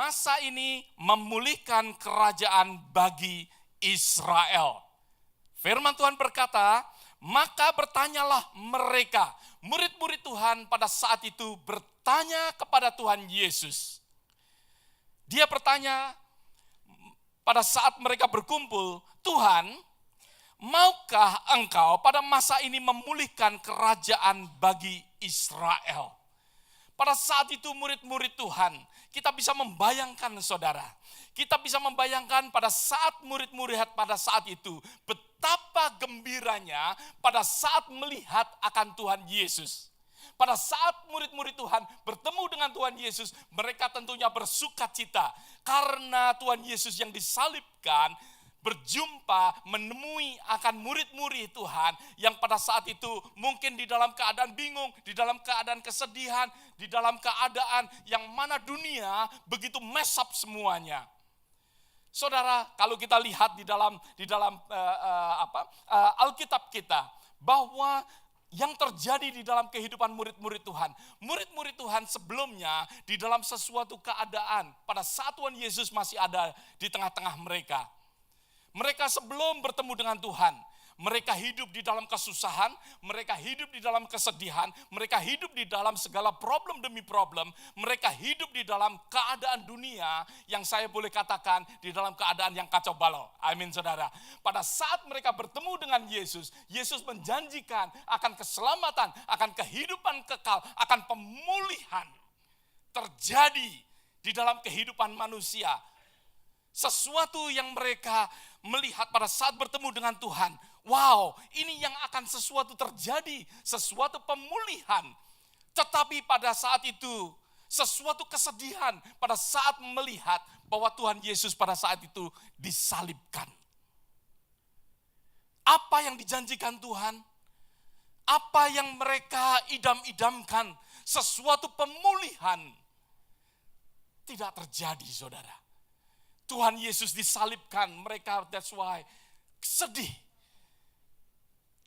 masa ini memulihkan kerajaan bagi Israel. Firman Tuhan berkata, maka bertanyalah mereka. Murid-murid Tuhan pada saat itu bertanya kepada Tuhan Yesus. Dia bertanya pada saat mereka berkumpul, Tuhan, maukah engkau pada masa ini memulihkan kerajaan bagi Israel? Pada saat itu murid-murid Tuhan, kita bisa membayangkan saudara. Kita bisa membayangkan pada saat murid-murid pada saat itu, betapa gembiranya pada saat melihat akan Tuhan Yesus. Pada saat murid-murid Tuhan bertemu dengan Tuhan Yesus, mereka tentunya bersukacita. Karena Tuhan Yesus yang disalibkan, berjumpa, menemui akan murid-murid Tuhan yang pada saat itu mungkin di dalam keadaan bingung, di dalam keadaan kesedihan, di dalam keadaan yang mana dunia begitu mess up semuanya. Saudara, kalau kita lihat di dalam Alkitab kita, bahwa yang terjadi di dalam kehidupan murid-murid Tuhan. Murid-murid Tuhan sebelumnya di dalam sesuatu keadaan pada saat Tuhan Yesus masih ada di tengah-tengah mereka. Mereka sebelum bertemu dengan Tuhan, mereka hidup di dalam kesusahan, mereka hidup di dalam kesedihan, mereka hidup di dalam segala problem demi problem, mereka hidup di dalam keadaan dunia yang saya boleh katakan di dalam keadaan yang kacau balau. Amin saudara. Pada saat mereka bertemu dengan Yesus, Yesus menjanjikan akan keselamatan, akan kehidupan kekal, akan pemulihan terjadi di dalam kehidupan manusia. Sesuatu yang mereka melihat pada saat bertemu dengan Tuhan. Wow, ini yang akan sesuatu terjadi, sesuatu pemulihan. Tetapi pada saat itu, sesuatu kesedihan pada saat melihat bahwa Tuhan Yesus pada saat itu disalibkan. Apa yang dijanjikan Tuhan? Apa yang mereka idam-idamkan? Sesuatu pemulihan tidak terjadi, saudara. Tuhan Yesus disalibkan, mereka that's why sedih.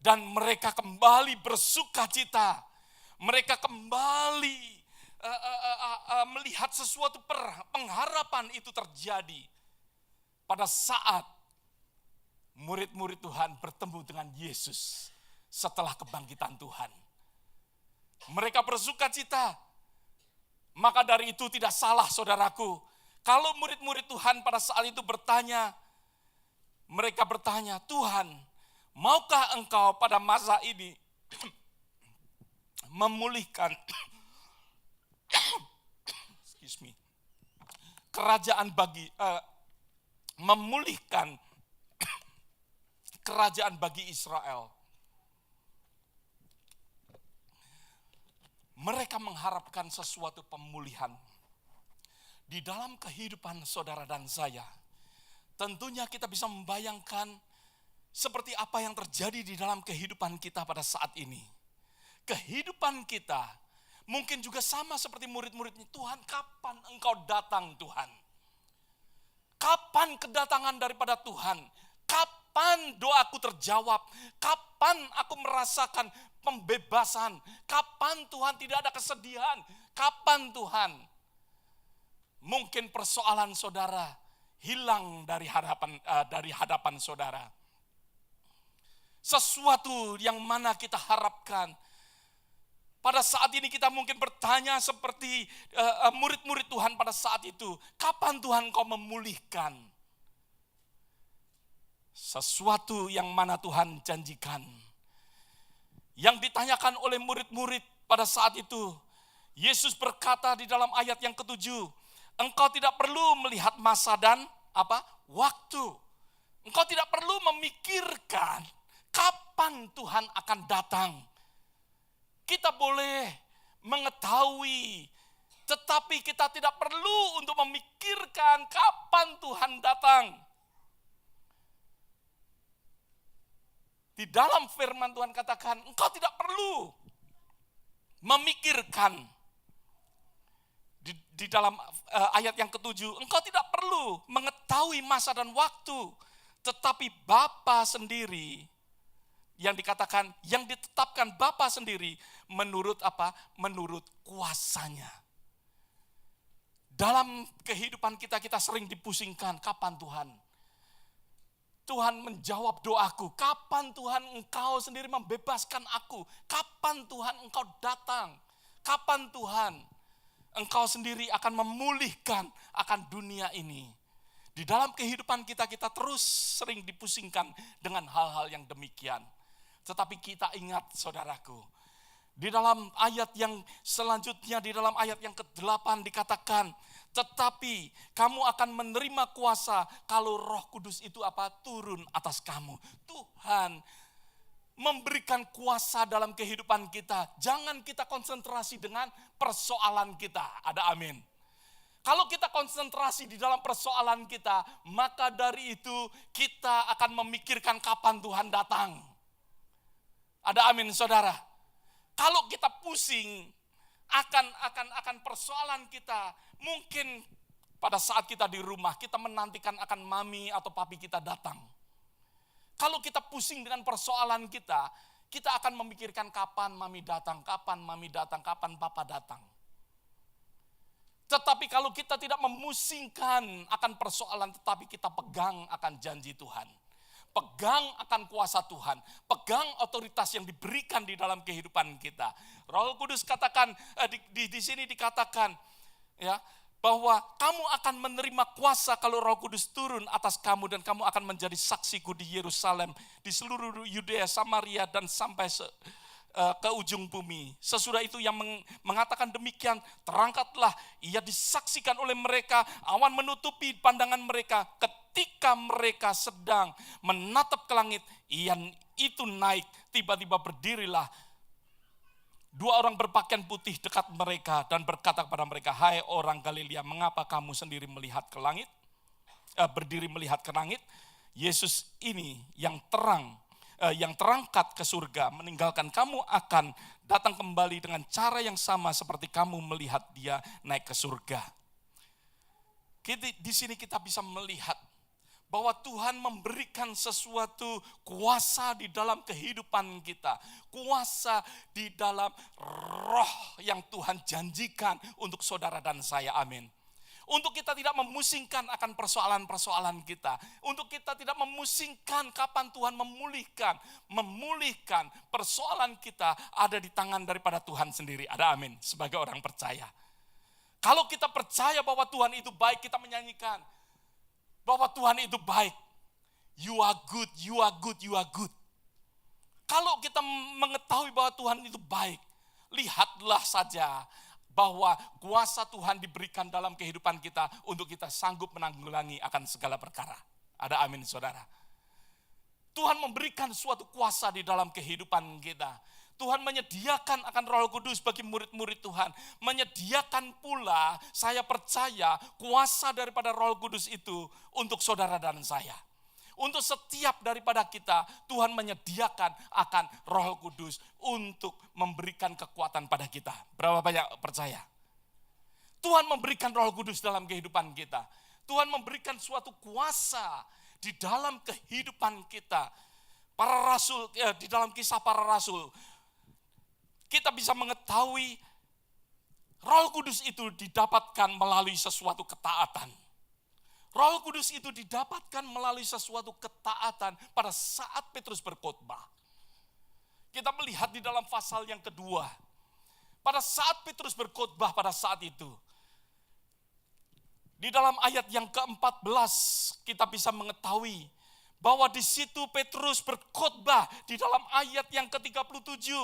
Dan mereka kembali bersukacita. Mereka kembali melihat sesuatu pengharapan itu terjadi. Pada saat murid-murid Tuhan bertemu dengan Yesus setelah kebangkitan Tuhan. Mereka bersukacita. Maka dari itu tidak salah saudaraku. Kalau murid-murid Tuhan pada saat itu bertanya, mereka bertanya, Tuhan, maukah engkau pada masa ini memulihkan kerajaan memulihkan kerajaan bagi Israel? Mereka mengharapkan sesuatu pemulihan. Di dalam kehidupan saudara dan saya, tentunya kita bisa membayangkan seperti apa yang terjadi di dalam kehidupan kita pada saat ini. Kehidupan kita mungkin juga sama seperti murid-muridnya. Tuhan, kapan engkau datang Tuhan? Kapan kedatangan daripada Tuhan? Kapan doaku terjawab? Kapan aku merasakan pembebasan? Kapan Tuhan tidak ada kesedihan? Kapan Tuhan? Mungkin persoalan saudara hilang dari hadapan saudara. Sesuatu yang mana kita harapkan. Pada saat ini kita mungkin bertanya seperti murid-murid Tuhan pada saat itu. Kapan Tuhan kau memulihkan? Sesuatu yang mana Tuhan janjikan. Yang ditanyakan oleh murid-murid pada saat itu. Yesus berkata di dalam ayat yang ke-7. Engkau tidak perlu melihat masa dan waktu. Engkau tidak perlu memikirkan kapan Tuhan akan datang. Kita boleh mengetahui, tetapi kita tidak perlu untuk memikirkan kapan Tuhan datang. Di dalam firman Tuhan katakan, engkau tidak perlu memikirkan. Di dalam ayat yang ke-7, engkau tidak perlu mengetahui masa dan waktu, tetapi Bapa sendiri yang dikatakan, yang ditetapkan Bapa sendiri menurut Menurut kuasanya. Dalam kehidupan kita, kita sering dipusingkan, kapan Tuhan? Tuhan menjawab doaku, kapan Tuhan Engkau sendiri membebaskan aku? Kapan Tuhan Engkau datang? Kapan Tuhan Engkau sendiri akan memulihkan akan dunia ini? Di dalam kehidupan kita, kita terus sering dipusingkan dengan hal-hal yang demikian. Tetapi kita ingat, saudaraku, di dalam ayat yang selanjutnya, di dalam ayat yang ke-8 dikatakan, tetapi kamu akan menerima kuasa kalau Roh Kudus itu turun atas kamu. Tuhan memberikan kuasa dalam kehidupan kita. Jangan kita konsentrasi dengan persoalan kita. Ada amin. Kalau kita konsentrasi di dalam persoalan kita, maka dari itu kita akan memikirkan kapan Tuhan datang. Ada amin, saudara. Kalau kita pusing akan persoalan kita, mungkin pada saat kita di rumah, kita menantikan akan mami atau papi kita datang. Kalau kita pusing dengan persoalan kita, kita akan memikirkan kapan mami datang, kapan papa datang. Tetapi kalau kita tidak memusingkan akan persoalan, tetapi kita pegang akan janji Tuhan. Pegang akan kuasa Tuhan, pegang otoritas yang diberikan di dalam kehidupan kita. Roh Kudus katakan, di sini dikatakan, ya, bahwa kamu akan menerima kuasa kalau Roh Kudus turun atas kamu dan kamu akan menjadi saksiku di Yerusalem, di seluruh Yudea, Samaria dan sampai ke ujung bumi. Sesudah itu yang mengatakan demikian, terangkatlah, ia disaksikan oleh mereka, awan menutupi pandangan mereka, ketika mereka sedang menatap ke langit, ian itu naik, tiba-tiba berdirilah dua orang berpakaian putih dekat mereka dan berkata kepada mereka, hai orang Galilea, mengapa kamu sendiri melihat ke langit? Berdiri melihat ke langit? Yesus ini yang terangkat ke surga, meninggalkan kamu akan datang kembali dengan cara yang sama seperti kamu melihat dia naik ke surga. Di sini kita bisa melihat bahwa Tuhan memberikan sesuatu kuasa di dalam kehidupan kita. Kuasa di dalam roh yang Tuhan janjikan untuk saudara dan saya, amin. Untuk kita tidak memusingkan akan persoalan-persoalan kita. Untuk kita tidak memusingkan kapan Tuhan memulihkan. Memulihkan persoalan kita ada di tangan daripada Tuhan sendiri. Ada amin, sebagai orang percaya. Kalau kita percaya bahwa Tuhan itu baik, kita menyanyikan bahwa Tuhan itu baik. You are good, you are good, you are good. Kalau kita mengetahui bahwa Tuhan itu baik, lihatlah saja bahwa kuasa Tuhan diberikan dalam kehidupan kita untuk kita sanggup menanggulangi akan segala perkara. Ada amin, saudara. Tuhan memberikan suatu kuasa di dalam kehidupan kita. Tuhan menyediakan akan Roh Kudus bagi murid-murid Tuhan. Menyediakan pula, saya percaya, kuasa daripada Roh Kudus itu untuk saudara dan saya. Untuk setiap daripada kita, Tuhan menyediakan akan Roh Kudus untuk memberikan kekuatan pada kita. Berapa banyak percaya? Tuhan memberikan Roh Kudus dalam kehidupan kita. Tuhan memberikan suatu kuasa di dalam kehidupan kita. Para rasul, di dalam kisah para rasul, kita bisa mengetahui Roh Kudus itu didapatkan melalui sesuatu ketaatan. Roh Kudus itu didapatkan melalui sesuatu ketaatan pada saat Petrus berkhotbah. Kita melihat di dalam pasal yang kedua. Pada saat Petrus berkhotbah pada saat itu. Di dalam ayat yang ke-14 kita bisa mengetahui bahwa di situ Petrus berkhotbah di dalam ayat yang ke-37.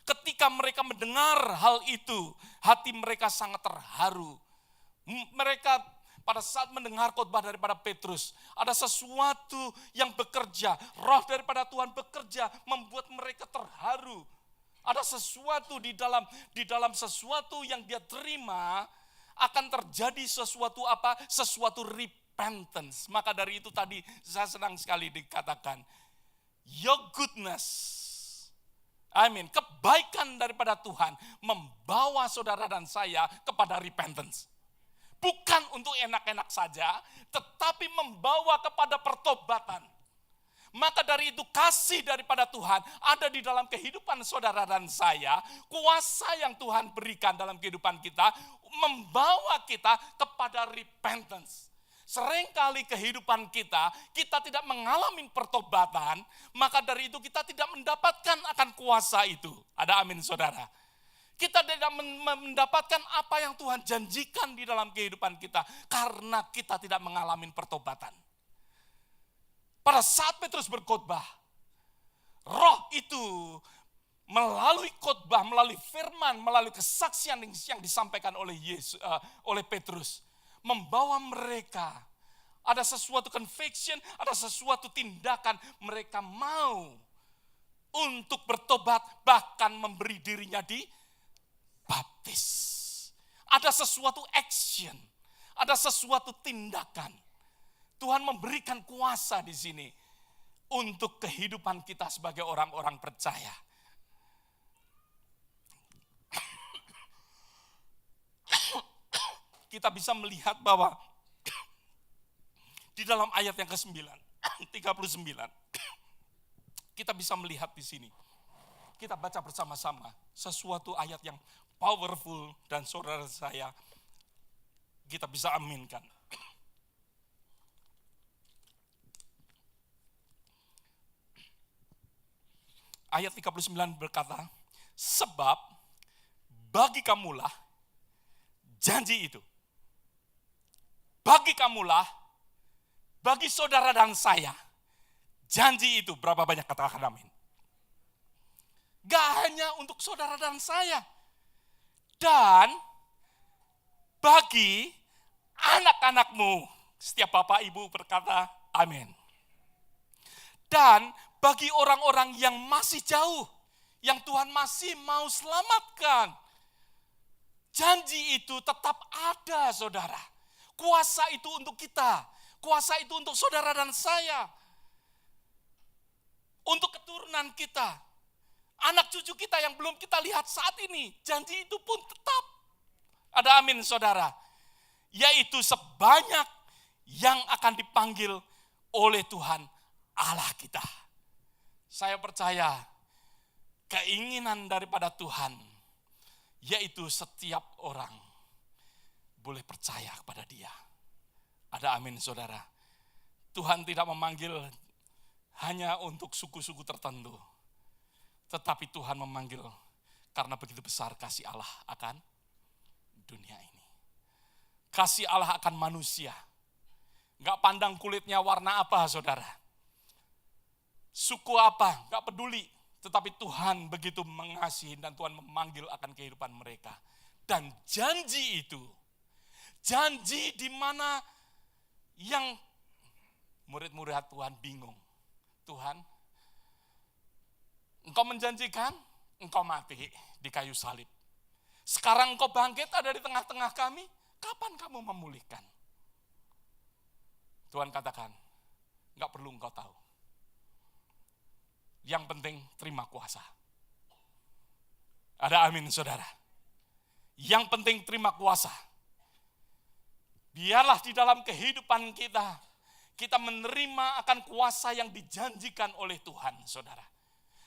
Ketika mereka mendengar hal itu, hati mereka sangat terharu. Mereka pada saat mendengar khotbah daripada Petrus, ada sesuatu yang bekerja, roh daripada Tuhan bekerja, membuat mereka terharu. Ada sesuatu di dalam sesuatu yang dia terima, akan terjadi sesuatu apa? Sesuatu repentance. Maka dari itu tadi saya senang sekali dikatakan, your goodness, amin, kebaikan daripada Tuhan membawa saudara dan saya kepada repentance. Bukan untuk enak-enak saja, tetapi membawa kepada pertobatan. Maka dari itu kasih daripada Tuhan ada di dalam kehidupan saudara dan saya. Kuasa yang Tuhan berikan dalam kehidupan kita membawa kita kepada repentance. Seringkali kehidupan kita tidak mengalami pertobatan, maka dari itu kita tidak mendapatkan akan kuasa itu. Ada amin saudara. Kita tidak mendapatkan apa yang Tuhan janjikan di dalam kehidupan kita, karena kita tidak mengalami pertobatan. Pada saat Petrus berkhotbah, Roh itu melalui khotbah, melalui firman, melalui kesaksian yang disampaikan oleh oleh Petrus, membawa mereka ada sesuatu conviction, ada sesuatu tindakan, mereka mau untuk bertobat, bahkan memberi dirinya dibaptis. Ada sesuatu action, ada sesuatu tindakan. Tuhan memberikan kuasa di sini untuk kehidupan kita sebagai orang-orang percaya. Kita bisa melihat bahwa di dalam ayat yang ke-9, 39, kita bisa melihat di sini. Kita baca bersama-sama sesuatu ayat yang powerful dan saudara saya kita bisa aminkan. Ayat 39 berkata, sebab bagi kamulah janji itu. Bagi kamulah, bagi saudara dan saya, janji itu. Berapa banyak katakan amin? Gak hanya untuk saudara dan saya. Dan bagi anak-anakmu. Setiap bapak ibu berkata amin. Dan bagi orang-orang yang masih jauh, yang Tuhan masih mau selamatkan, janji itu tetap ada saudara. Kuasa itu untuk kita. Kuasa itu untuk saudara dan saya. Untuk keturunan kita. Anak cucu kita yang belum kita lihat saat ini. Janji itu pun tetap. Ada amin saudara. Yaitu sebanyak yang akan dipanggil oleh Tuhan Allah kita. Saya percaya keinginan daripada Tuhan, yaitu setiap orang boleh percaya kepada Dia. Ada amin saudara. Tuhan tidak memanggil hanya untuk suku-suku tertentu, tetapi Tuhan memanggil karena begitu besar kasih Allah akan dunia ini. Kasih Allah akan manusia. Gak pandang kulitnya warna apa saudara. Suku apa, gak peduli. Tetapi Tuhan begitu mengasihi dan Tuhan memanggil akan kehidupan mereka. Dan janji itu, janji di mana yang murid-murid Tuhan bingung. Tuhan, Engkau menjanjikan, Engkau mati di kayu salib. Sekarang Engkau bangkit ada di tengah-tengah kami, kapan kamu memulihkan? Tuhan katakan, enggak perlu engkau tahu. Yang penting terima kuasa. Ada amin saudara. Yang penting terima kuasa. Biarlah di dalam kehidupan kita menerima akan kuasa yang dijanjikan oleh Tuhan saudara.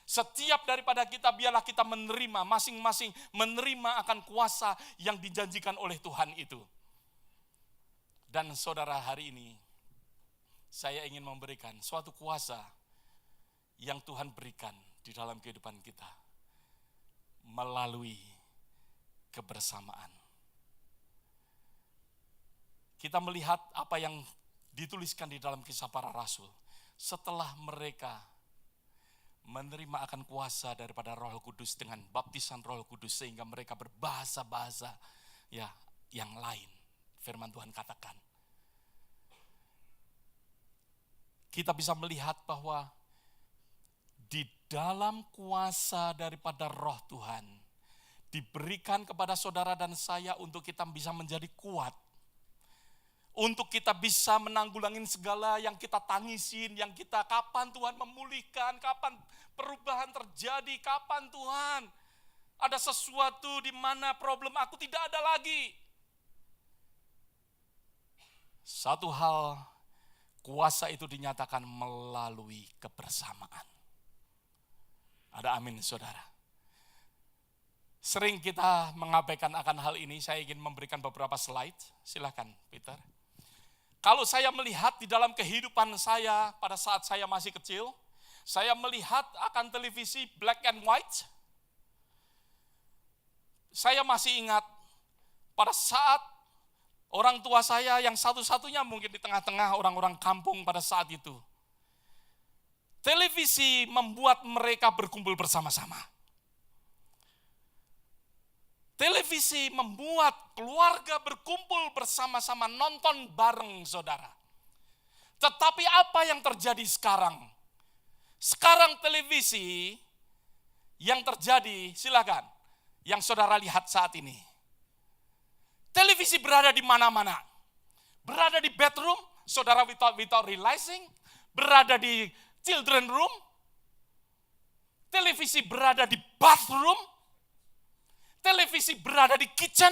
Setiap daripada kita biarlah kita menerima, masing-masing menerima akan kuasa yang dijanjikan oleh Tuhan itu. Dan saudara hari ini, saya ingin memberikan suatu kuasa yang Tuhan berikan di dalam kehidupan kita melalui kebersamaan. Kita melihat apa yang dituliskan di dalam Kisah Para Rasul. Setelah mereka menerima akan kuasa daripada Roh Kudus dengan baptisan Roh Kudus sehingga mereka berbahasa-bahasa ya yang lain. Firman Tuhan katakan. Kita bisa melihat bahwa di dalam kuasa daripada Roh Tuhan diberikan kepada saudara dan saya untuk kita bisa menjadi kuat. Untuk kita bisa menanggulangi segala yang kita tangisin, yang kita kapan Tuhan memulihkan, kapan perubahan terjadi, kapan Tuhan ada sesuatu di mana problem aku tidak ada lagi. Satu hal, kuasa itu dinyatakan melalui kebersamaan. Ada amin saudara. Sering kita mengabaikan akan hal ini, saya ingin memberikan beberapa slide. Silakan, Peter. Kalau saya melihat di dalam kehidupan saya pada saat saya masih kecil, saya melihat akan televisi black and white. Saya masih ingat pada saat orang tua saya yang satu-satunya mungkin di tengah-tengah orang-orang kampung pada saat itu. Televisi membuat mereka berkumpul bersama-sama. Televisi membuat keluarga berkumpul bersama-sama nonton bareng, saudara. Tetapi apa yang terjadi sekarang? Sekarang televisi yang terjadi, silakan, yang saudara lihat saat ini. Televisi berada di mana-mana. Berada di bedroom, saudara without realizing. Berada di children room. Televisi berada di bathroom. Televisi berada di kitchen.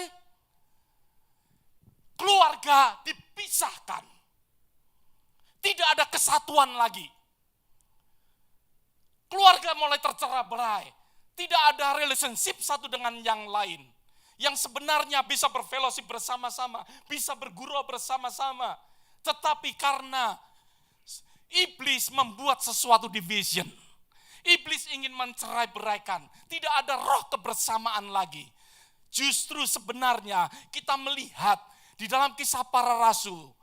Keluarga dipisahkan. Tidak ada kesatuan lagi. Keluarga mulai tercerai-berai. Tidak ada relationship satu dengan yang lain. Yang sebenarnya bisa berfellowship bersama-sama. Bisa bergurau bersama-sama. Tetapi karena iblis membuat sesuatu division. Iblis ingin mencerai-beraikan. Tidak ada roh kebersamaan lagi. Justru sebenarnya kita melihat di dalam Kisah Para Rasul.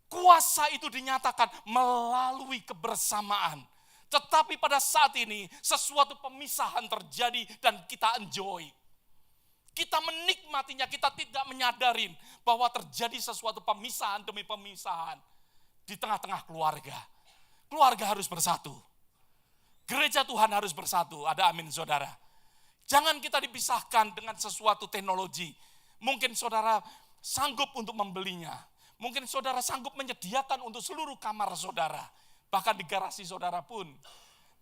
Kuasa itu dinyatakan melalui kebersamaan. Tetapi pada saat ini sesuatu pemisahan terjadi dan kita enjoy. Kita menikmatinya, kita tidak menyadarin bahwa terjadi sesuatu pemisahan demi pemisahan di tengah-tengah keluarga. Keluarga harus bersatu. Gereja Tuhan harus bersatu, ada amin saudara. Jangan kita dipisahkan dengan sesuatu teknologi. Mungkin saudara sanggup untuk membelinya. Mungkin saudara sanggup menyediakan untuk seluruh kamar saudara. Bahkan di garasi saudara pun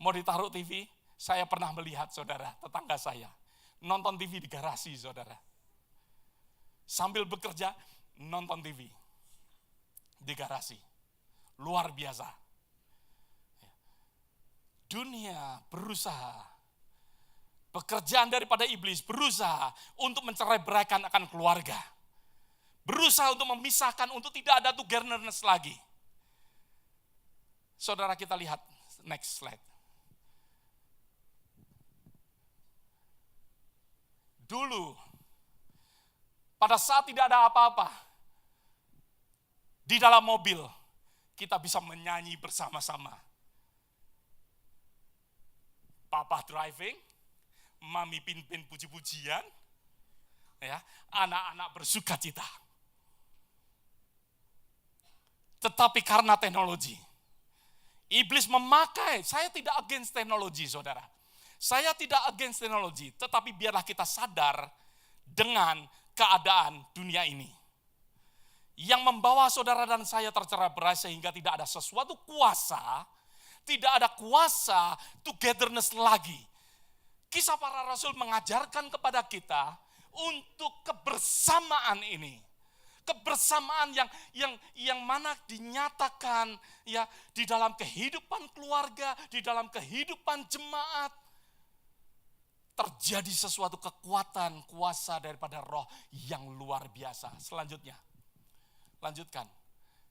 mau ditaruh TV. Saya pernah melihat saudara, tetangga saya. Nonton TV di garasi saudara. Sambil bekerja, nonton TV. Di garasi. Luar biasa. Dunia berusaha, pekerjaan daripada iblis berusaha untuk mencerai-beraikan akan keluarga. Berusaha untuk memisahkan, untuk tidak ada togetherness lagi. Saudara kita lihat, next slide. Dulu, pada saat tidak ada apa-apa, di dalam mobil, kita bisa menyanyi bersama-sama. Papa driving, mami pimpin puji-pujian, ya, anak-anak bersuka cita. Tetapi karena teknologi, iblis memakai, saya tidak against teknologi saudara. Saya tidak against teknologi, tetapi biarlah kita sadar dengan keadaan dunia ini. Yang membawa saudara dan saya tercerai-berai sehingga tidak ada sesuatu kuasa, tidak ada kuasa togetherness lagi. Kisah Para Rasul mengajarkan kepada kita untuk kebersamaan ini. Kebersamaan yang mana dinyatakan ya di dalam kehidupan keluarga, di dalam kehidupan jemaat. Terjadi sesuatu kekuatan, kuasa daripada roh yang luar biasa. Selanjutnya, lanjutkan.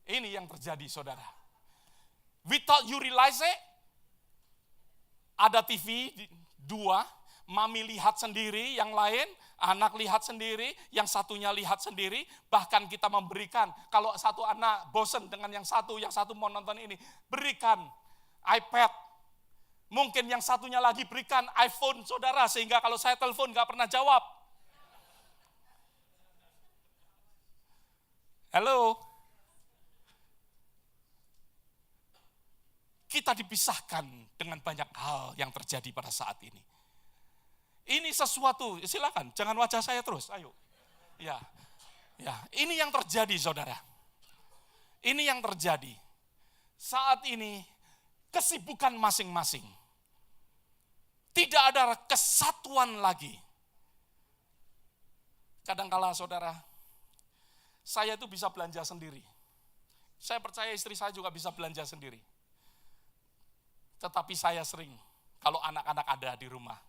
Ini yang terjadi saudara. Without you realize it, ada TV dua, mami lihat sendiri, yang lain, anak lihat sendiri, yang satunya lihat sendiri, bahkan kita memberikan, kalau satu anak bosan dengan yang satu mau nonton ini, berikan iPad, mungkin yang satunya lagi berikan iPhone saudara, sehingga kalau saya telepon gak pernah jawab. Halo. Kita dipisahkan dengan banyak hal yang terjadi pada saat ini. Ini sesuatu, silakan, jangan wajah saya terus, ayo. Ya, ini yang terjadi saudara. Ini yang terjadi. Saat ini, kesibukan masing-masing. Tidak ada kesatuan lagi. Kadangkala saudara, saya itu bisa belanja sendiri. Saya percaya istri saya juga bisa belanja sendiri. Tetapi saya sering, kalau anak-anak ada di rumah,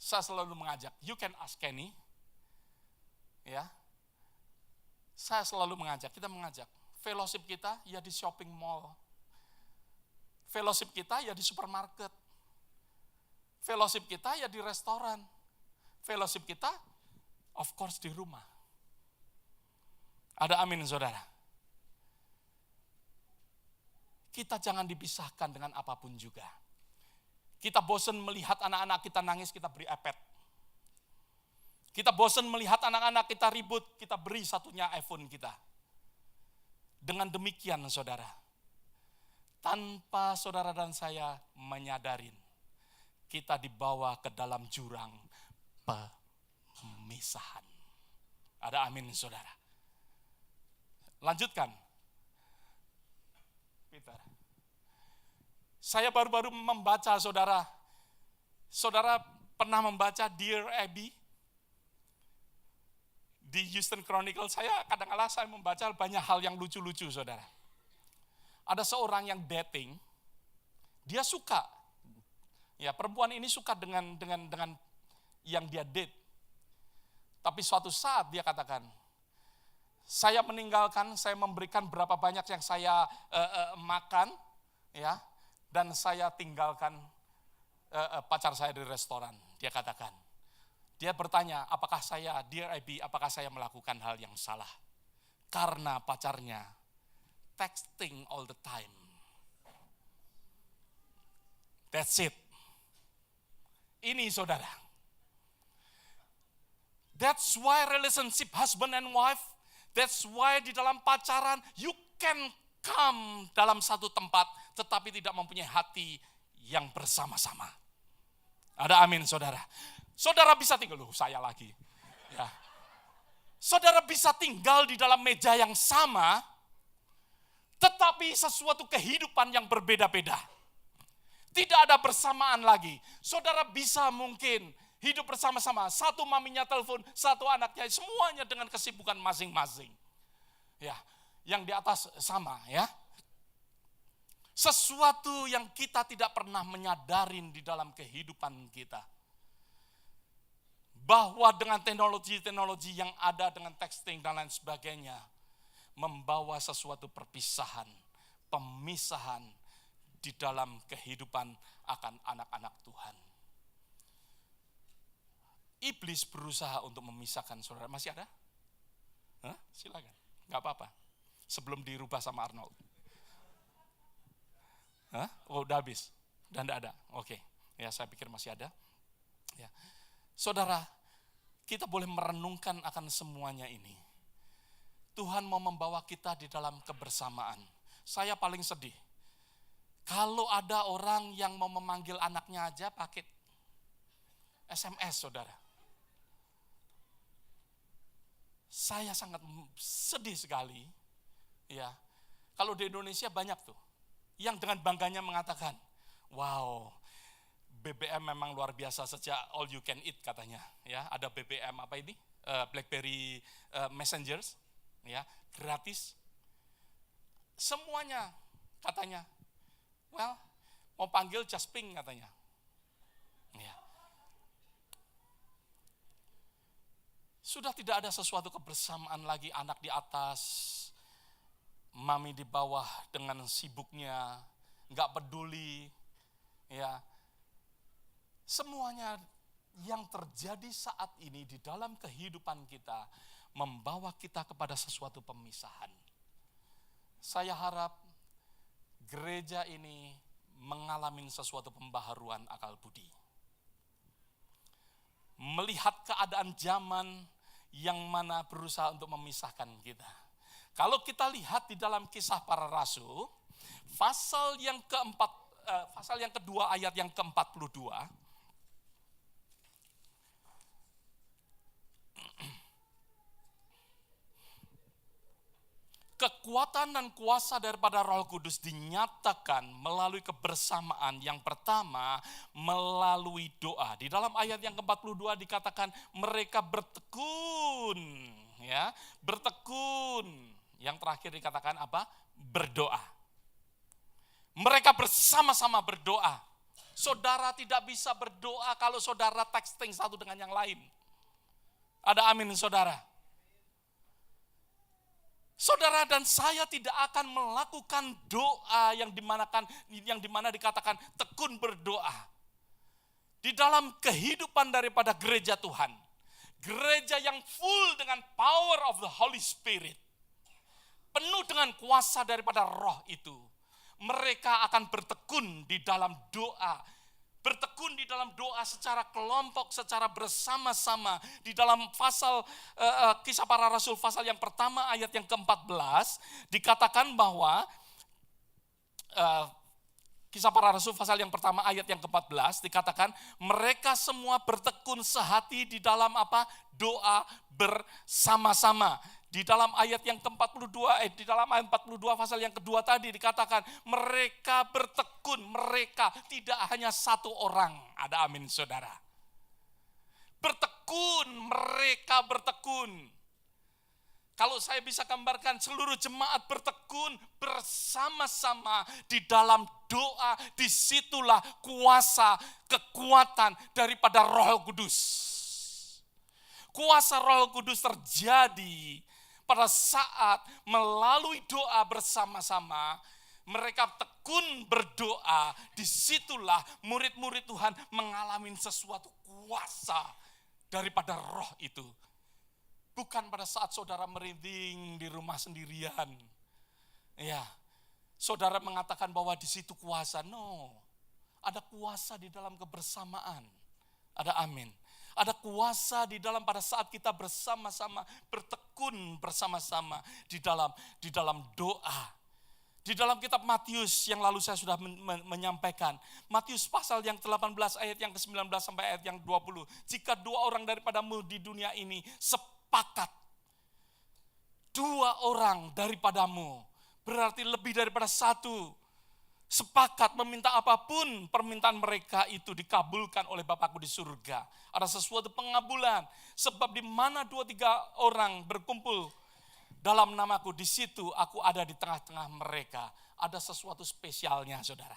Saya selalu mengajak, you can ask Kenny. Ya. Saya selalu mengajak, kita mengajak. Fellowship kita ya di shopping mall. Fellowship kita ya di supermarket. Fellowship kita ya di restoran. Fellowship kita of course di rumah. Ada amin saudara. Kita jangan dipisahkan dengan apapun juga. Kita bosan melihat anak-anak kita nangis, kita beri iPad. Kita bosan melihat anak-anak kita ribut, kita beri satunya iPhone kita. Dengan demikian saudara, tanpa saudara dan saya menyadarin, kita dibawa ke dalam jurang pemisahan. Ada amin saudara. Lanjutkan. Peter. Saya baru-baru membaca saudara. Saudara pernah membaca Dear Abby? Di Houston Chronicle, kadang-kadang saya membaca banyak hal yang lucu-lucu saudara. Ada seorang yang dating, dia suka. Ya, perempuan ini suka dengan yang dia date. Tapi suatu saat dia katakan, saya meninggalkan, saya memberikan berapa banyak yang saya makan, ya, dan saya tinggalkan pacar saya di restoran. Dia katakan, dia bertanya, Dear Abby, apakah saya melakukan hal yang salah? Karena pacarnya texting all the time. That's it. Ini saudara. That's why relationship husband and wife, that's why di dalam pacaran you can come dalam satu tempat tetapi tidak mempunyai hati yang bersama-sama. Ada amin saudara. Saudara bisa tinggal, saya lagi. Ya. Saudara bisa tinggal di dalam meja yang sama tetapi sesuatu kehidupan yang berbeda-beda. Tidak ada bersamaan lagi. Saudara bisa mungkin hidup bersama-sama. Satu maminya telepon, satu anaknya, semuanya dengan kesibukan masing-masing. Ya, yang di atas sama ya. Sesuatu yang kita tidak pernah menyadarin di dalam kehidupan kita. Bahwa dengan teknologi-teknologi yang ada dengan texting dan lain sebagainya, membawa sesuatu perpisahan, pemisahan di dalam kehidupan akan anak-anak Tuhan. Iblis berusaha untuk memisahkan saudara. Masih ada? Hah? Silakan. Gak apa-apa. Sebelum dirubah sama Arnold. Hah? Oh, udah habis. Dan tidak ada. Oke. Ya, saya pikir masih ada. Ya. Saudara, kita boleh merenungkan akan semuanya ini. Tuhan mau membawa kita di dalam kebersamaan. Saya paling sedih. Kalau ada orang yang mau memanggil anaknya aja pakai SMS, saudara. Saya sangat sedih sekali. Ya, kalau di Indonesia banyak tuh yang dengan bangganya mengatakan, wow, BBM memang luar biasa sejak all you can eat katanya. Ya, ada BBM apa ini? BlackBerry Messengers, ya, gratis. Semuanya katanya. Well, mau panggil just ping katanya. Ya. Sudah tidak ada sesuatu kebersamaan lagi, anak di atas, mami di bawah dengan sibuknya, nggak peduli, ya. Semuanya yang terjadi saat ini di dalam kehidupan kita membawa kita kepada sesuatu pemisahan. Saya harap gereja ini mengalami sesuatu pembaharuan akal budi. Melihat keadaan zaman yang mana berusaha untuk memisahkan kita. Kalau kita lihat di dalam Kisah Para Rasul, pasal yang kedua ayat yang ke-42, kekuatan dan kuasa daripada Roh Kudus dinyatakan melalui kebersamaan. Yang pertama, melalui doa. Di dalam ayat yang ke-42 dikatakan mereka bertekun, ya, bertekun. Yang terakhir dikatakan apa? Berdoa. Mereka bersama-sama berdoa. Saudara tidak bisa berdoa kalau saudara texting satu dengan yang lain. Ada amin saudara. Saudara dan saya tidak akan melakukan doa yang dimana dikatakan tekun berdoa. Di dalam kehidupan daripada gereja Tuhan. Gereja yang full dengan power of the Holy Spirit. Penuh dengan kuasa daripada roh itu. Mereka akan bertekun di dalam doa. Bertekun di dalam doa secara kelompok, secara bersama-sama. Di dalam pasal Kisah Para Rasul pasal yang pertama ayat yang ke-14 dikatakan bahwa Kisah Para Rasul pasal yang pertama ayat yang ke-14 dikatakan mereka semua bertekun sehati di dalam apa? Doa bersama-sama. Di dalam ayat yang ke-42, di dalam ayat 42 pasal yang kedua tadi dikatakan mereka bertekun, mereka tidak hanya satu orang. Ada amin saudara. Bertekun, mereka bertekun. Kalau saya bisa gambarkan seluruh jemaat bertekun bersama-sama di dalam doa, disitulah kuasa, kekuatan daripada Roh Kudus. Kuasa Roh Kudus terjadi pada saat melalui doa bersama-sama, mereka tekun berdoa, disitulah murid-murid Tuhan mengalami sesuatu kuasa daripada roh itu. Bukan pada saat saudara merinding di rumah sendirian. Ya, saudara mengatakan bahwa di situ kuasa. No, ada kuasa di dalam kebersamaan. Ada amin. Ada kuasa di dalam pada saat kita bersama-sama bertekun bersama-sama di dalam doa. Di dalam kitab Matius yang lalu saya sudah menyampaikan. Matius pasal yang 18 ayat yang ke-19 sampai ayat yang 20. Jika dua orang daripadamu di dunia ini sepakat. Dua orang daripadamu. Berarti lebih daripada satu. Sepakat meminta apapun permintaan mereka itu dikabulkan oleh Bapakku di surga. Ada sesuatu pengabulan. Sebab di mana 2-3 orang berkumpul dalam namaku, di situ aku ada di tengah-tengah mereka. Ada sesuatu spesialnya saudara.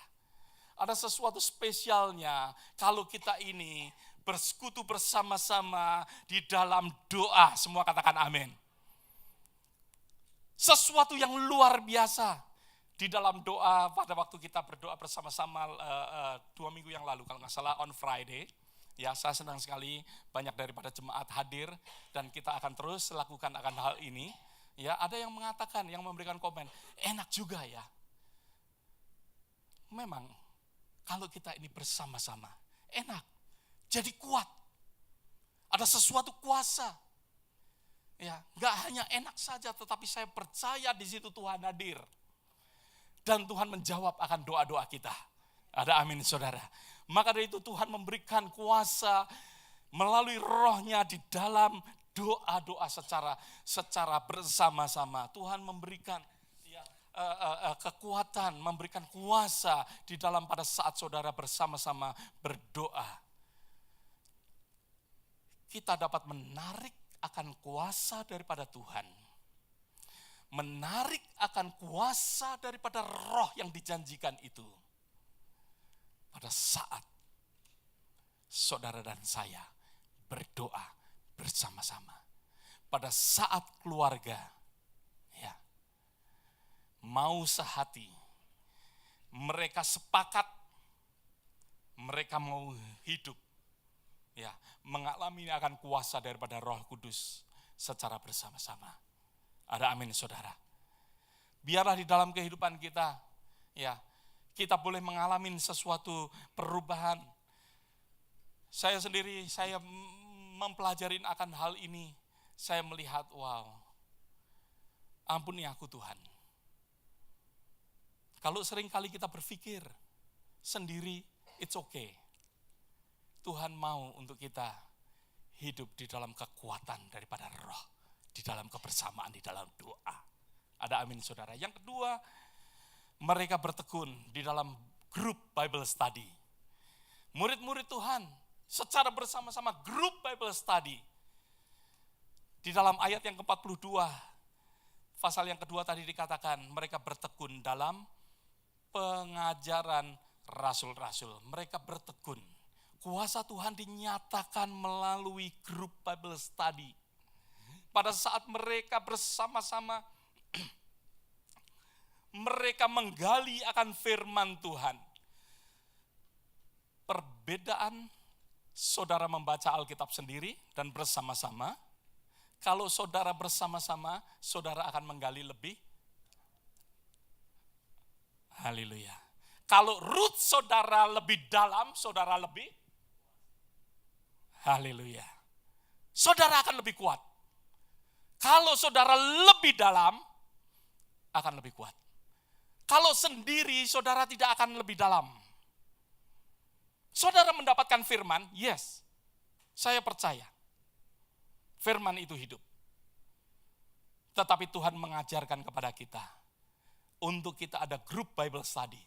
Ada sesuatu spesialnya kalau kita ini bersekutu bersama-sama di dalam doa. Semua katakan amin. Sesuatu yang luar biasa. Di dalam doa pada waktu kita berdoa bersama-sama 2 minggu yang lalu kalau nggak salah on Friday. Ya, saya senang sekali banyak daripada jemaat hadir dan kita akan terus lakukan akan hal ini. Ya, ada yang mengatakan, yang memberikan komen, enak juga ya. Memang kalau kita ini bersama-sama, enak. Jadi kuat. Ada sesuatu kuasa. Ya, nggak hanya enak saja, tetapi saya percaya di situ Tuhan hadir. Dan Tuhan menjawab akan doa-doa kita. Ada amin saudara. Maka dari itu Tuhan memberikan kuasa melalui rohnya di dalam doa-doa secara bersama-sama. Tuhan memberikan kekuatan, memberikan kuasa di dalam pada saat saudara bersama-sama berdoa. Kita dapat menarik akan kuasa daripada Tuhan. Menarik akan kuasa daripada roh yang dijanjikan itu. Pada saat saudara dan saya berdoa bersama-sama. Pada saat keluarga ya, mau sehati, mereka sepakat, mereka mau hidup, ya, mengalami akan kuasa daripada Roh Kudus secara bersama-sama. Ada amin saudara. Biarlah di dalam kehidupan kita, ya, kita boleh mengalami sesuatu perubahan. Saya sendiri, saya mempelajari akan hal ini. Saya melihat, wow, ampuni aku Tuhan. Kalau seringkali kita berpikir sendiri, it's okay. Tuhan mau untuk kita hidup di dalam kekuatan daripada roh. Di dalam kebersamaan, di dalam doa. Ada amin saudara. Yang kedua, mereka bertekun di dalam grup Bible study. Murid-murid Tuhan secara bersama-sama grup Bible study. Di dalam ayat yang ke-42, pasal yang kedua tadi dikatakan mereka bertekun dalam pengajaran rasul-rasul. Mereka bertekun. Kuasa Tuhan dinyatakan melalui grup Bible study. Pada saat mereka bersama-sama, mereka menggali akan firman Tuhan. Perbedaan saudara membaca Alkitab sendiri dan bersama-sama. Kalau saudara bersama-sama, saudara akan menggali lebih. Haleluya. Kalau root saudara lebih dalam, saudara lebih. Haleluya. Saudara akan lebih kuat. Kalau saudara lebih dalam, akan lebih kuat. Kalau sendiri, saudara tidak akan lebih dalam. Saudara mendapatkan firman, yes. Saya percaya. Firman itu hidup. Tetapi Tuhan mengajarkan kepada kita. Untuk kita ada grup Bible study.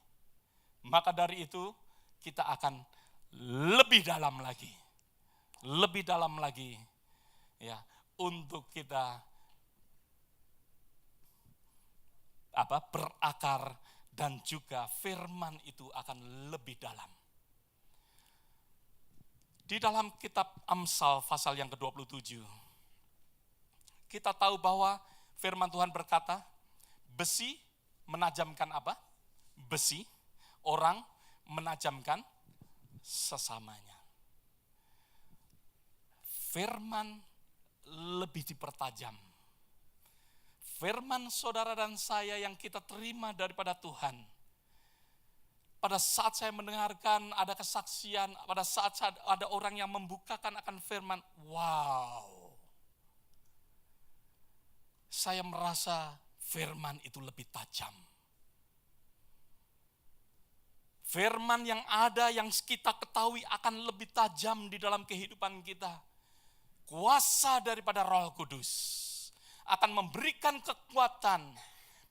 Maka dari itu, kita akan lebih dalam lagi. Lebih dalam lagi, ya, untuk kita berakar dan juga firman itu akan lebih dalam. Di dalam kitab Amsal pasal yang ke-27, kita tahu bahwa firman Tuhan berkata, besi menajamkan apa? Besi, orang menajamkan sesamanya. Firman lebih dipertajam. Firman saudara dan saya yang kita terima daripada Tuhan. Pada saat saya mendengarkan ada kesaksian, pada saat ada orang yang membukakan akan firman, wow. Saya merasa firman itu lebih tajam. Firman yang ada, yang kita ketahui akan lebih tajam di dalam kehidupan kita. Kuasa daripada Roh Kudus akan memberikan kekuatan,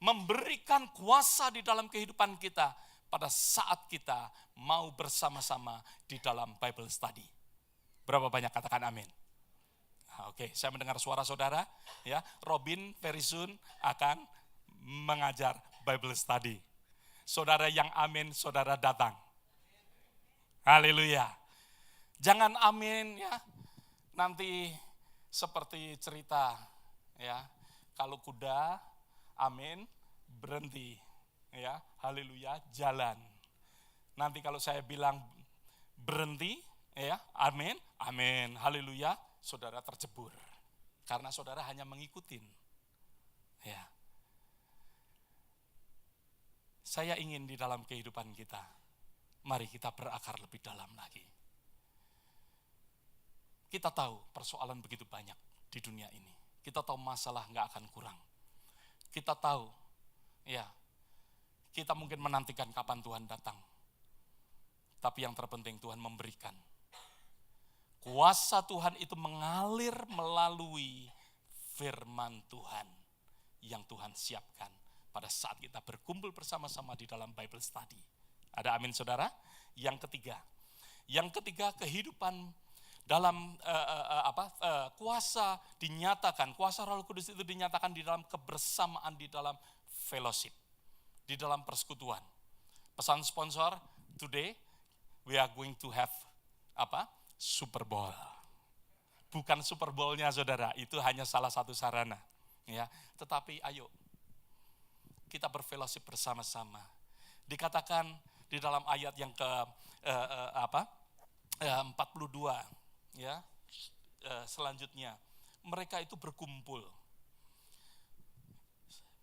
memberikan kuasa di dalam kehidupan kita pada saat kita mau bersama-sama di dalam Bible study. Berapa banyak katakan amin? Oke, saya mendengar suara saudara, ya. Robin very soon akan mengajar Bible study. Saudara yang amin, saudara datang. Haleluya. Jangan amin, ya. Nanti seperti cerita, ya, kalau kuda, amin, berhenti, ya, haleluya, jalan. Nanti kalau saya bilang berhenti, ya, amin, amin, haleluya, saudara tercebur. Karena saudara hanya mengikutin, ya. Saya ingin di dalam kehidupan kita, mari kita berakar lebih dalam lagi. Kita tahu persoalan begitu banyak di dunia ini. Kita tahu masalah nggak akan kurang. Kita tahu, ya, kita mungkin menantikan kapan Tuhan datang. Tapi yang terpenting Tuhan memberikan. Kuasa Tuhan itu mengalir melalui firman Tuhan yang Tuhan siapkan pada saat kita berkumpul bersama-sama di dalam Bible study. Ada amin saudara? Yang ketiga kehidupan dalam kuasa dinyatakan, kuasa Roh Kudus itu dinyatakan di dalam kebersamaan, di dalam fellowship, di dalam persekutuan. Pesan sponsor, today we are going to have Super Bowl. Bukan Super Bowl-nya saudara, itu hanya salah satu sarana, ya. Tetapi ayo kita berfellowship bersama-sama. Dikatakan di dalam ayat yang ke 42, ya, selanjutnya mereka itu berkumpul.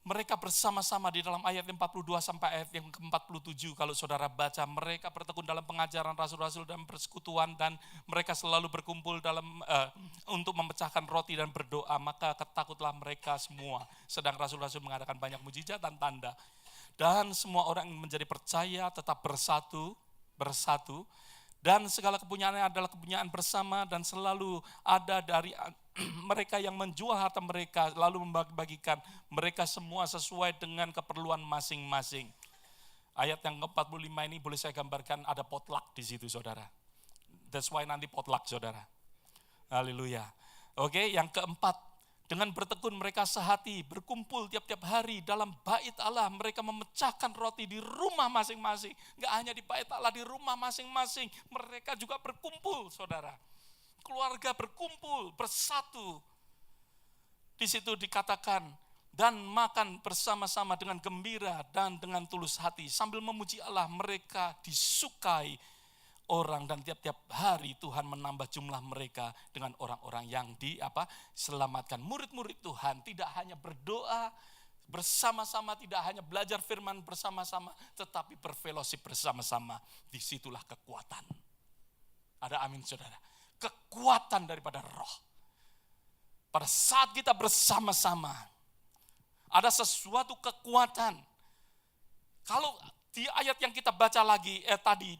Mereka bersama-sama di dalam ayat 42 sampai ayat yang ke-47, kalau saudara baca, mereka bertekun dalam pengajaran rasul-rasul dan persekutuan, dan mereka selalu berkumpul dalam untuk memecahkan roti dan berdoa, maka ketakutlah mereka semua. Sedang rasul-rasul mengadakan banyak mujizat dan tanda. Dan semua orang menjadi percaya, tetap bersatu, dan segala kepunyaannya adalah kepunyaan bersama, dan selalu ada dari mereka yang menjual harta mereka, lalu membagikan mereka semua sesuai dengan keperluan masing-masing. Ayat yang ke-45 ini boleh saya gambarkan ada potluck di situ saudara. That's why nanti potluck saudara. Haleluya. Oke, yang keempat, Dengan bertekun mereka sehati, berkumpul tiap-tiap hari dalam bait Allah. Mereka memecahkan roti di rumah masing-masing. Enggak hanya di bait Allah, di rumah masing-masing. Mereka juga berkumpul, saudara. Keluarga berkumpul, bersatu. Di situ dikatakan, dan makan bersama-sama dengan gembira dan dengan tulus hati. Sambil memuji Allah, mereka disukai orang, dan tiap-tiap hari Tuhan menambah jumlah mereka dengan orang-orang yang diselamatkan. Murid-murid Tuhan tidak hanya berdoa bersama-sama, tidak hanya belajar firman bersama-sama, tetapi berfellowship bersama-sama. Disitulah kekuatan. Ada amin, saudara. Kekuatan daripada roh. Pada saat kita bersama-sama, ada sesuatu kekuatan. Kalau di ayat yang kita baca lagi tadi,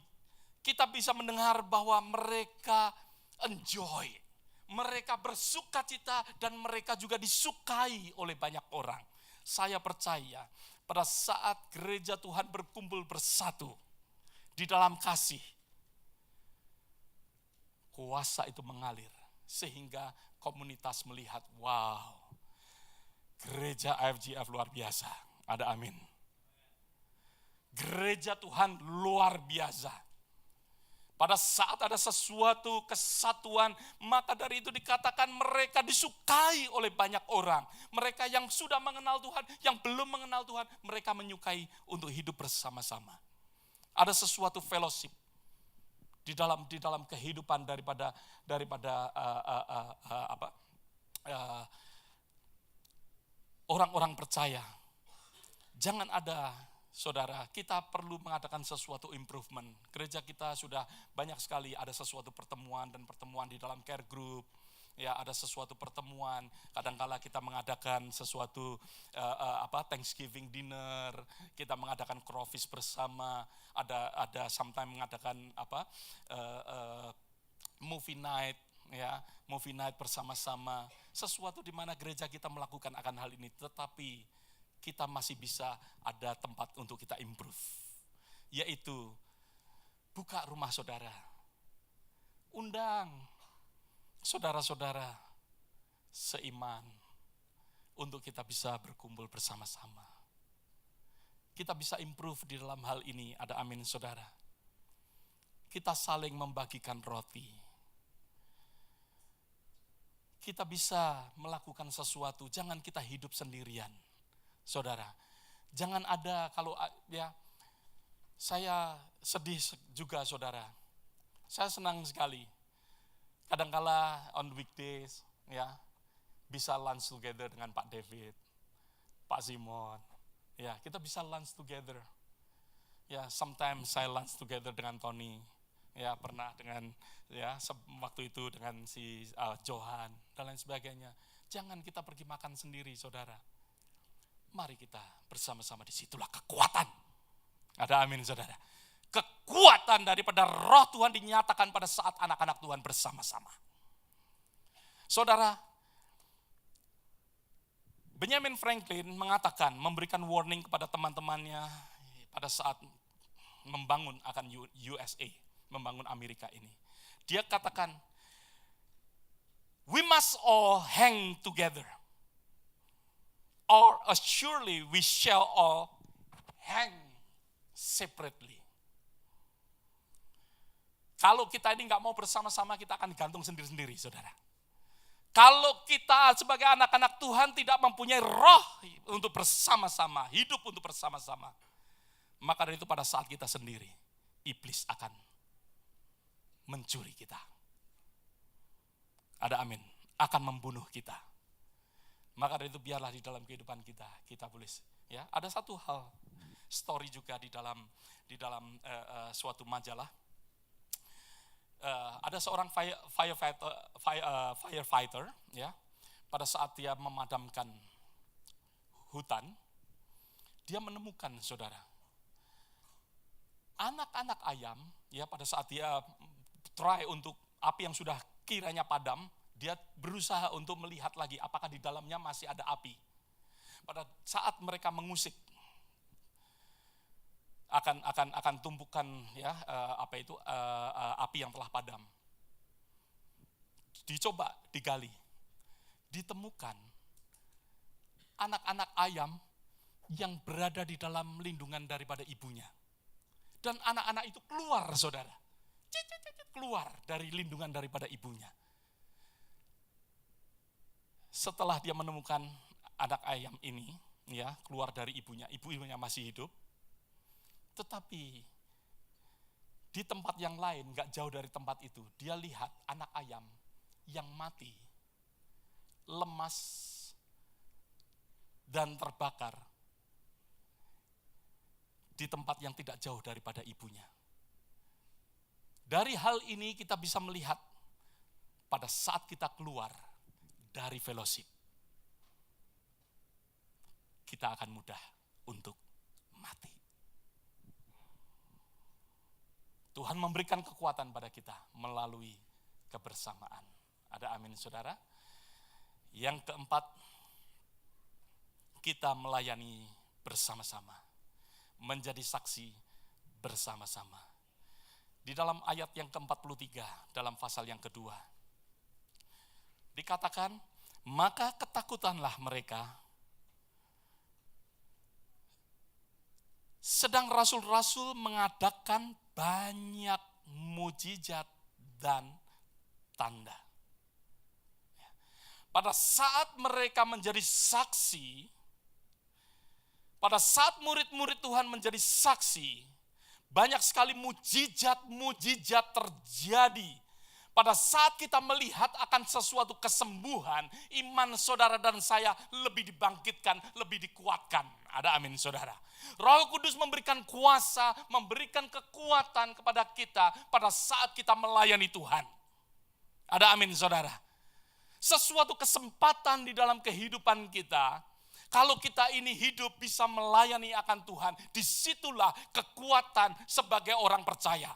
kita bisa mendengar bahwa mereka enjoy, mereka bersukacita, dan mereka juga disukai oleh banyak orang. Saya percaya pada saat gereja Tuhan berkumpul bersatu di dalam kasih, kuasa itu mengalir sehingga komunitas melihat, wow, gereja IFGF luar biasa. Ada amin. Gereja Tuhan luar biasa. Pada saat ada sesuatu kesatuan, maka dari itu dikatakan mereka disukai oleh banyak orang. Mereka yang sudah mengenal Tuhan, yang belum mengenal Tuhan, mereka menyukai untuk hidup bersama-sama. Ada sesuatu fellowship di dalam kehidupan daripada orang-orang percaya. Jangan ada, saudara, kita perlu mengadakan sesuatu improvement. Gereja kita sudah banyak sekali ada sesuatu pertemuan di dalam care group. Ya, ada sesuatu pertemuan. Kadang-kala kita mengadakan sesuatu Thanksgiving dinner, kita mengadakan crowfish bersama. Ada sometimes mengadakan movie night, ya, movie night bersama-sama. Sesuatu di mana gereja kita melakukan akan hal ini, tetapi kita masih bisa ada tempat untuk kita improve, yaitu buka rumah saudara, undang saudara-saudara seiman untuk kita bisa berkumpul bersama-sama. Kita bisa improve di dalam hal ini, ada amin, saudara. Kita saling membagikan roti. Kita bisa melakukan sesuatu, jangan kita hidup sendirian. Saudara, jangan ada saya sedih juga, saudara. Saya senang sekali. Kadangkala on weekdays, ya, bisa lunch together dengan Pak David, Pak Simon. Ya, kita bisa lunch together. Ya, sometimes saya lunch together dengan Tony. Ya, pernah dengan waktu itu dengan si Johan dan lain sebagainya. Jangan kita pergi makan sendiri, saudara. Mari kita bersama-sama, disitulah kekuatan. Ada amin, saudara. Kekuatan daripada roh Tuhan dinyatakan pada saat anak-anak Tuhan bersama-sama. Saudara, Benjamin Franklin mengatakan, memberikan warning kepada teman-temannya pada saat membangun akan USA, membangun Amerika ini. Dia katakan, we must all hang together, or surely we shall all hang separately. Kalau kita ini nggak mau bersama-sama, kita akan gantung sendiri-sendiri, saudara. Kalau kita sebagai anak-anak Tuhan tidak mempunyai roh untuk bersama-sama, hidup untuk bersama-sama, maka dari itu pada saat kita sendiri, iblis akan mencuri kita. Ada amin. Akan membunuh kita. Maka dari itu biarlah di dalam kehidupan kita boleh, ya. Ada satu hal, story juga di dalam suatu majalah. Ada seorang firefighter, ya, pada saat dia memadamkan hutan, dia menemukan, saudara, anak-anak ayam, ya, pada saat dia try untuk api yang sudah kiranya padam, dia berusaha untuk melihat lagi apakah di dalamnya masih ada api. Pada saat mereka mengusik akan tumpukan, ya, api yang telah padam. Dicoba digali, ditemukan anak-anak ayam yang berada di dalam lindungan daripada ibunya. Dan anak-anak itu keluar, saudara. Keluar dari lindungan daripada ibunya. Setelah dia menemukan anak ayam ini, ya, keluar dari ibunya masih hidup. Tetapi di tempat yang lain, gak jauh dari tempat itu, dia lihat anak ayam yang mati, lemas, dan terbakar di tempat yang tidak jauh daripada ibunya. Dari hal ini kita bisa melihat pada saat kita keluar dari fellowship, kita akan mudah untuk mati. Tuhan memberikan kekuatan pada kita melalui kebersamaan. Ada amin, saudara? Yang keempat, kita melayani bersama-sama, menjadi saksi bersama-sama. Di dalam ayat yang ke-43, dalam pasal yang kedua, dikatakan, maka ketakutanlah mereka, sedang rasul-rasul mengadakan banyak mujizat dan tanda. Pada saat mereka menjadi saksi, pada saat murid-murid Tuhan menjadi saksi, banyak sekali mujizat-mujizat terjadi. Pada saat kita melihat akan sesuatu kesembuhan, iman saudara dan saya lebih dibangkitkan, lebih dikuatkan. Ada amin, saudara. Roh Kudus memberikan kuasa, memberikan kekuatan kepada kita pada saat kita melayani Tuhan. Ada amin, saudara. Sesuatu kesempatan di dalam kehidupan kita, kalau kita ini hidup bisa melayani akan Tuhan, disitulah kekuatan sebagai orang percaya.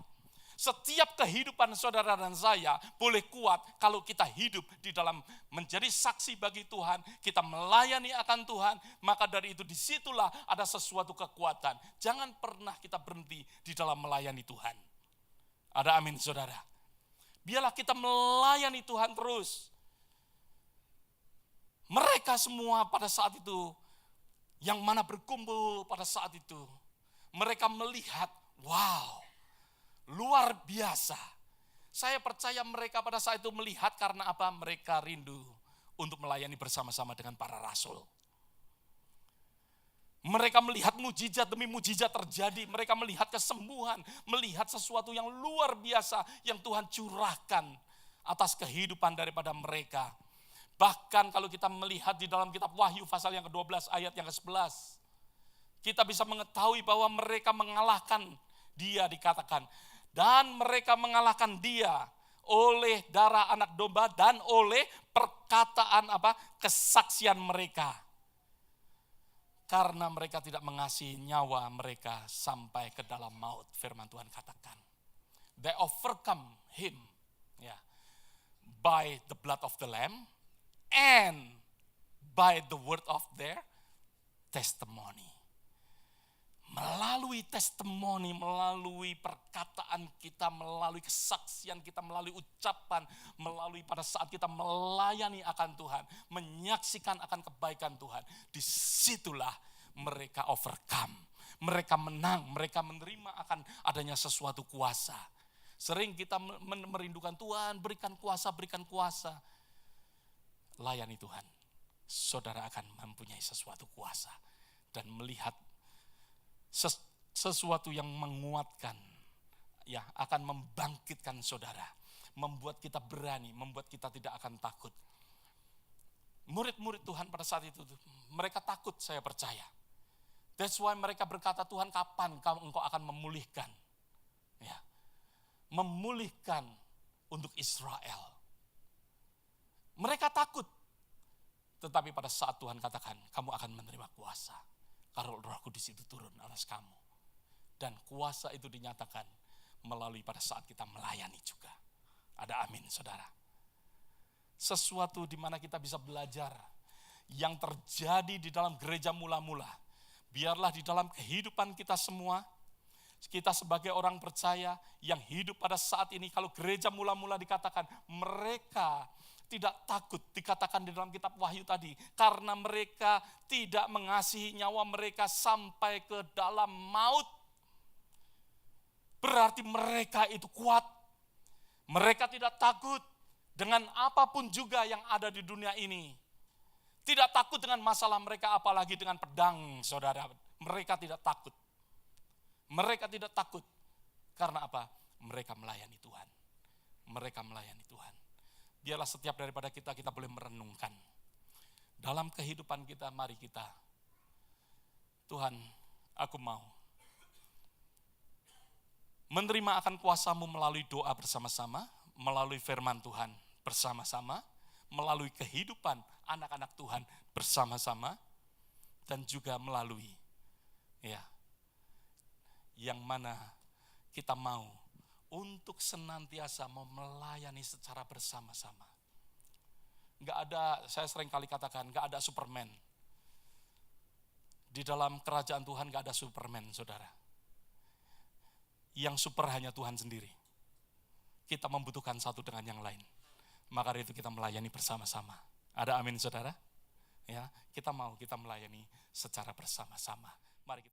Setiap kehidupan saudara dan saya boleh kuat kalau kita hidup di dalam menjadi saksi bagi Tuhan, kita melayani akan Tuhan, maka dari itu disitulah ada sesuatu kekuatan. Jangan pernah kita berhenti di dalam melayani Tuhan. Ada amin, saudara. Biarlah kita melayani Tuhan terus. Mereka semua pada saat itu, yang mana berkumpul pada saat itu, mereka melihat, wow, luar biasa. Saya percaya mereka pada saat itu melihat karena apa? Mereka rindu untuk melayani bersama-sama dengan para rasul. Mereka melihat mujizat demi mujizat terjadi. Mereka melihat kesembuhan, melihat sesuatu yang luar biasa yang Tuhan curahkan atas kehidupan daripada mereka. Bahkan kalau kita melihat di dalam kitab Wahyu pasal yang ke-12 ayat yang ke-11, kita bisa mengetahui bahwa mereka mengalahkan dia, dikatakan, dan mereka mengalahkan dia oleh darah anak domba dan oleh perkataan kesaksian mereka. Karena mereka tidak mengasihi nyawa mereka sampai ke dalam maut, firman Tuhan katakan. They overcome him, by the blood of the lamb and by the word of their testimony. Melalui testimoni, melalui perkataan kita, melalui kesaksian kita, melalui ucapan, melalui pada saat kita melayani akan Tuhan, menyaksikan akan kebaikan Tuhan, disitulah mereka overcome, mereka menang, mereka menerima akan adanya sesuatu kuasa. Sering kita merindukan Tuhan, berikan kuasa, layani Tuhan. Saudara akan mempunyai sesuatu kuasa dan melihat sesuatu yang menguatkan, akan membangkitkan saudara, membuat kita berani, membuat kita tidak akan takut. Murid-murid Tuhan pada saat itu, mereka takut, saya percaya. That's why mereka berkata, Tuhan, kapan engkau akan memulihkan? Memulihkan untuk Israel. Mereka takut. Tetapi pada saat Tuhan katakan, kamu akan menerima kuasa. Kalau Roh Kudus itu turun atas kamu. Dan kuasa itu dinyatakan melalui pada saat kita melayani juga. Ada amin, saudara. Sesuatu di mana kita bisa belajar yang terjadi di dalam gereja mula-mula. Biarlah di dalam kehidupan kita semua, kita sebagai orang percaya yang hidup pada saat ini, kalau gereja mula-mula dikatakan mereka tidak takut, dikatakan di dalam kitab Wahyu tadi, karena mereka tidak mengasihi nyawa mereka sampai ke dalam maut. Berarti mereka itu kuat. Mereka tidak takut dengan apapun juga yang ada di dunia ini. Tidak takut dengan masalah mereka, apalagi dengan pedang, saudara. Mereka tidak takut. Mereka tidak takut. Karena apa? Mereka melayani Tuhan. Mereka melayani Tuhan. Biarlah setiap daripada kita boleh merenungkan. Dalam kehidupan kita, mari kita. Tuhan, aku mau menerima akan kuasa-Mu melalui doa bersama-sama, melalui firman Tuhan bersama-sama, melalui kehidupan anak-anak Tuhan bersama-sama, dan juga melalui yang mana kita mau untuk senantiasa mau melayani secara bersama-sama. Enggak ada, saya sering kali katakan, enggak ada Superman. Di dalam kerajaan Tuhan enggak ada Superman, saudara. Yang super hanya Tuhan sendiri. Kita membutuhkan satu dengan yang lain. Maka dari itu kita melayani bersama-sama. Ada amin, saudara? Ya, kita melayani secara bersama-sama.